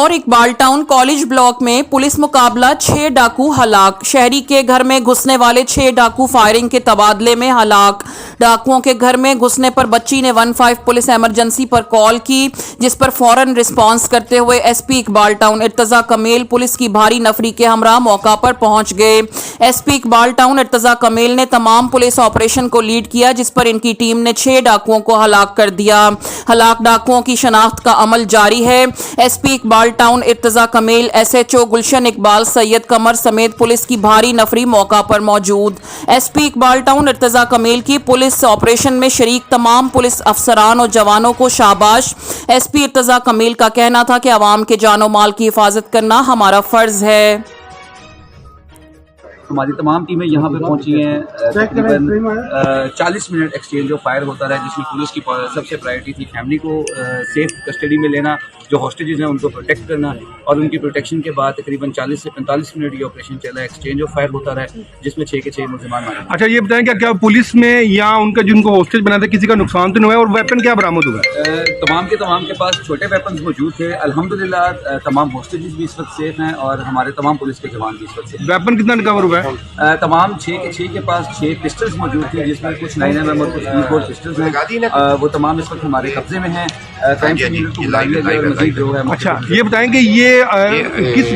Lahore Iqbal town college block में police मुकाबला 6 डाकू हलाक। शहरी के घर में घुसने वाले 6 डाकू फायरिंग के तबादले में हलाक। डाकुओं के घर में घुसने पर बच्ची ने 15 पुलिस इमरजेंसी पर कॉल की, जिस पर फौरन रिस्पांस करते हुए SP Iqbal town Irtaza Kamal police की भारी नफरी के हमरा मौका पर पहुंच गए। एसपी इकबाल टाउन इर्तजा कमेल ने तमाम पुलिस ऑपरेशन को लीड किया, जिस पर इनकी टीम ने 6 डाकुओं को हलाक कर दिया। हलाक डाकुओं की शनाख्त का अमल जारी है। SP Iqbal town Irtaza Kamal, SHO Gulshan Iqbal, Syed Qamar समेत पुलिस की भारी नफरी मौका पर मौजूद। एसपी इकबाल टाउन इर्तजा कमेल की पुलिस ऑपरेशन में शरीक तमाम पुलिस अफसरान और जवानों को शाबाश। एसपी इर्तजा कमेल का कहना था कि आवाम के जानो माल की हिफाजत करना हमारा फर्ज है। हमारी तमाम टीमें यहाँ पे पहुंची हैं। तकरीबन 40 मिनट एक्सचेंज ऑफ फायर होता रहा, जिसमें पुलिस की सबसे प्रायोरिटी थी फैमिली को सेफ कस्टडी में लेना, जो हॉस्टेजेस हैं उनको प्रोटेक्ट करना, और उनकी प्रोटेक्शन के बाद तकरीबन 40 से 45 मिनट ये ऑपरेशन चला। एक्सचेंज ऑफ फायर होता रहा, जिसमें 6 के 6 मुलजिमान मारे। अच्छा, ये बताएं क्या पुलिस में या उनका जिनको हॉस्टेज बनाया था किसी का नुकसान तो नहीं हुआ, और वेपन क्या बरामद हुआ? तमाम के पास छोटे वेपन्स मौजूद थे। अल्हम्दुलिल्लाह तमाम हॉस्टेजेस भी इस वक्त सेफ हैं और हमारे तमाम पुलिस के जवान भी इस वक्त सेफ। वेपन कितना रिकवर हुआ है? तमाम 6 के 6 के पास 6 पिस्टल्स मौजूद थे, जिसमें कुछ 9mm और कुछ B4 पिस्टल्स हैं। वो तमाम इस वक्त हमारे कब्जे में हैं। क्राइम सीन को बुला लिया गया और मजीद जो है। अच्छा, ये बताएं कि ये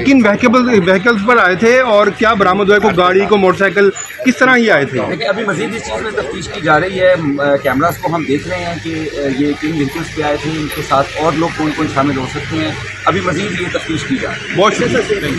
किन व्हीकल्स पर आए थे और क्या बरामद हुआ? कोई गाड़ी, को मोटरसाइकिल, किस तरह ये आए थे? देखिए, अभी मजीद इस चीज़ में तफ्तीश की जा रही है। कैमरास को हम देख रहे हैं कि ये किन व्हीकल्स पे आए थे, इनके साथ और लोग कौन कौन शामिल हो सकते हैं। अभी मजीद ये तफ्तीश की जा रही है। बहुत शुक्रिया।